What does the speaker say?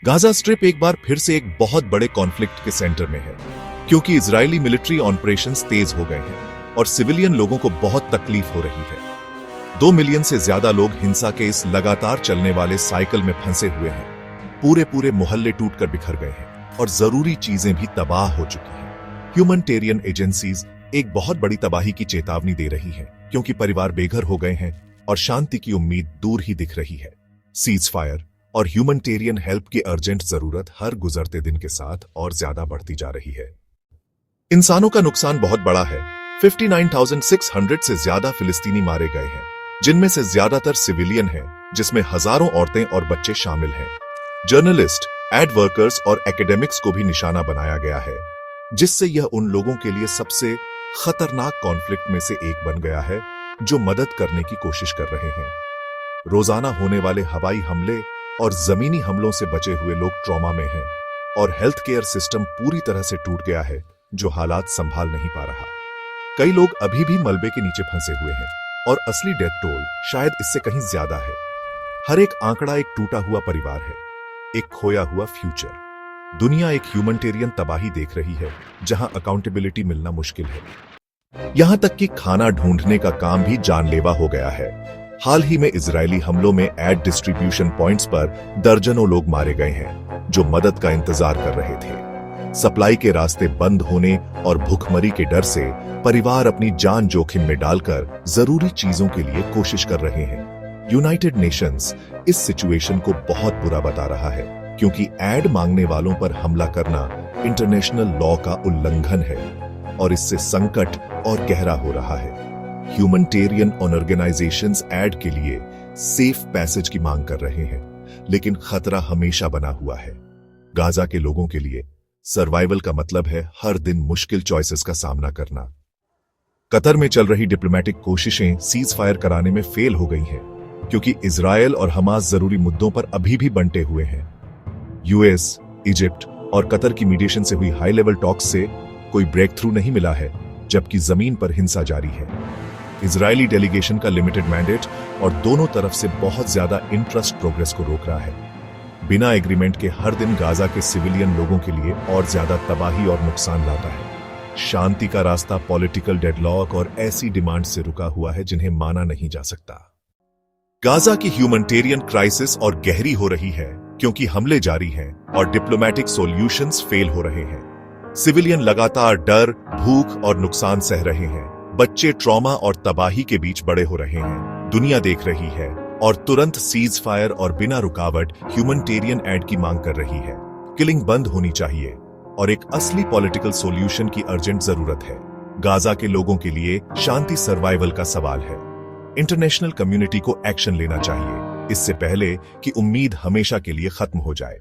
Gaza strip एक बार फिर से एक बहुत बड़े कॉन्फ्लिक्ट के सेंटर में है, क्योंकि इजरायली मिलिट्री ऑपरेशंस तेज हो गए हैं और सिविलियन लोगों को बहुत तकलीफ हो रही है। 2 मिलियन से ज्यादा लोग हिंसा के इस लगातार चलने वाले साइकिल में फंसे हुए हैं। पूरे मोहल्ले टूटकर बिखर गए हैं और जरूरी चीजें भी तबाह हो चुकी हैं। ह्यूमैनिटेरियन एजेंसीज एक बहुत बड़ी तबाही की चेतावनी दे रही हैं, क्योंकि परिवार बेघर हो गए हैं और शांति की उम्मीद दूर ही दिख रही है। सीज फायर और ह्यूमैनिटेरियन हेल्प की अर्जेंट जरूरत हर गुजरते दिन के साथ और ज्यादा बढ़ती जा रही है। इंसानों का नुकसान बहुत बड़ा है। 59,600 से ज्यादा फिलिस्तीनी मारे गए हैं, जिनमें से ज्यादातर सिविलियन हैं, जिसमें हजारों औरतें और बच्चे शामिल हैं। जर्नलिस्ट, एड वर्कर्स और एकेडमिक्स को भी निशाना बनाया गया है, जिससे यह उन लोगों के लिए सबसे खतरनाक कॉन्फ्लिक्ट में से एक बन गया है जो मदद करने की कोशिश कर रहे हैं। रोजाना होने वाले हवाई हमले और जमीनी हमलों से बचे हुए लोग ट्रॉमा में हैं और हेल्थ केयर सिस्टम पूरी तरह से टूट गया है, जो हालात संभाल नहीं पा रहा। कई लोग अभी भी मलबे के नीचे फंसे हुए हैं और असली डेथ टोल शायद इससे कहीं ज्यादा है। हर एक आंकड़ा एक टूटा हुआ परिवार है, एक खोया हुआ फ्यूचर। दुनिया एक ह्यूमैनिटेरियन तबाही देख रही है, जहां अकाउंटेबिलिटी मिलना मुश्किल है। यहां तक कि खाना ढूंढने का काम भी जानलेवा हो गया है। हाल ही में इजरायली हमलों में एड डिस्ट्रीब्यूशन पॉइंट्स पर दर्जनों लोग मारे गए हैं, जो मदद का इंतजार कर रहे थे। सप्लाई के रास्ते बंद होने और भूखमरी के डर से परिवार अपनी जान जोखिम में डालकर जरूरी चीजों के लिए कोशिश कर रहे हैं। यूनाइटेड नेशंस इस सिचुएशन को बहुत बुरा बता रहा है, क्योंकि एड मांगने वालों पर हमला करना इंटरनेशनल लॉ का उल्लंघन है और इससे संकट और गहरा हो रहा है। ह्यूमैनिटेरियन ऑर्गेनाइजेशंस एड के लिए सेफ पैसेज की मांग कर रहे हैं, लेकिन खतरा हमेशा बना हुआ है। गाजा के लोगों के लिए सर्वाइवल का मतलब है हर दिन मुश्किल चॉइसेस का सामना करना। कतर में चल रही डिप्लोमेटिक कोशिशें सीज फायर कराने में फेल हो गई हैं, क्योंकि इजरायल और हमास जरूरी मुद्दों पर अभी भी बंटे हुए हैं। यूएस, इजिप्ट और कतर की मीडिएशन से हुई हाई लेवल टॉक्स से कोई ब्रेक थ्रू नहीं मिला है, जबकि जमीन पर हिंसा जारी है। इजरायली डेलीगेशन का लिमिटेड मैंडेट और दोनों तरफ से बहुत ज्यादा इंटरेस्ट प्रोग्रेस को रोक रहा है। बिना एग्रीमेंट के हर दिन गाजा के सिविलियन लोगों के लिए और ज्यादा तबाही और नुकसान लाता है। शांति का रास्ता पॉलिटिकल डेडलॉक और ऐसी डिमांड से रुका हुआ है जिन्हें माना नहीं जा सकता। गाजा की ह्यूमैनिटेरियन क्राइसिस और गहरी हो रही है, क्योंकि हमले जारी हैं और डिप्लोमेटिक सॉल्यूशंस फेल हो रहे हैं। सिविलियन लगातार डर, भूख और नुकसान सह रहे हैं। बच्चे ट्रॉमा और तबाही के बीच बड़े हो रहे हैं। दुनिया देख रही है और तुरंत सीज फायर और बिना रुकावट ह्यूमैनिटेरियन एड की मांग कर रही है। किलिंग बंद होनी चाहिए और एक असली पॉलिटिकल सॉल्यूशन की अर्जेंट जरूरत है। गाजा के लोगों के लिए शांति सर्वाइवल का सवाल है। इंटरनेशनल कम्युनिटी को एक्शन लेना चाहिए, इससे पहले कि उम्मीद हमेशा के लिए खत्म हो जाए।